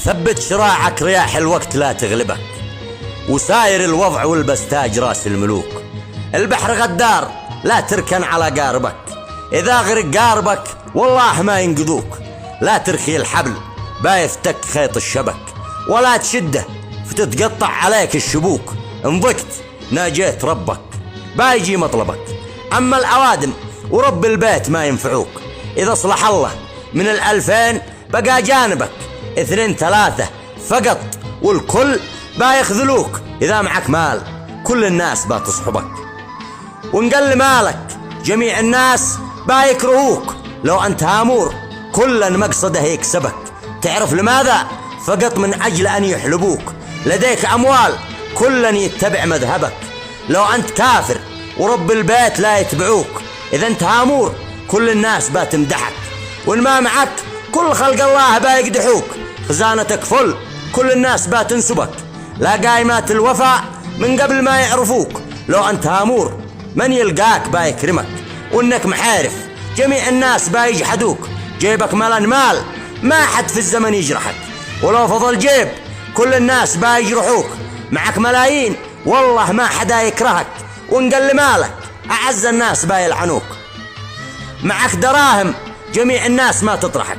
ثبت شراعك رياح الوقت لا تغلبك، وساير الوضع والبس تاج راس الملوك. البحر غدار لا تركن على قاربك، إذا غرق قاربك والله ما ينقذوك. لا ترخي الحبل بايفتك خيط الشبك، ولا تشده فتتقطع عليك الشبوك. انضقت ناجيت ربك بايجي مطلبك. أما الأوادم ورب البيت ما ينفعوك، إذا صلح الله من 2000 بقى جانبك 2 3 فقط، والكل بايخذلوك. إذا معك مال كل الناس باتصحبك، وانقل مالك جميع الناس بايكرهوك. لو أنت هامور كل مقصده يكسبك، تعرف لماذا؟ فقط من أجل أن يحلبوك. لديك أموال كل يتبع مذهبك. لو أنت كافر ورب البيت لا يتبعوك، إذا أنت هامور كل الناس باتمدحك، وإن ما معك كل خلق الله بايقدحوك. خزانتك فل كل الناس باتنسبك، لا قايمات الوفاء من قبل ما يعرفوك. لو أنت هامور من يلقاك بايكرمك، وإنك محارف جميع الناس بايجحدوك. جيبك ملان مال ما حد في الزمن يجرحك، ولو فضل جيب كل الناس بايجرحوك. معك ملايين والله ما حدا يكرهك، وانقل مالك أعز الناس بايلعنوك. معك دراهم جميع الناس ما تطرحك،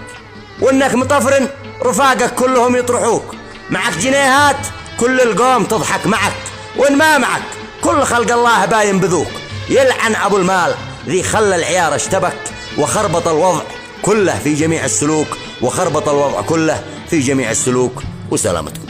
وإنك مطفرن رفاقك كلهم يطرحوك. معك جنيهات كل القوم تضحك معك، وإن ما معك كل خلق الله باين بذوك. يلعن أبو المال ذي خلى العيار اشتبك، وخربط الوضع كله في جميع السلوك، وخربط الوضع كله في جميع السلوك. وسلامتكم.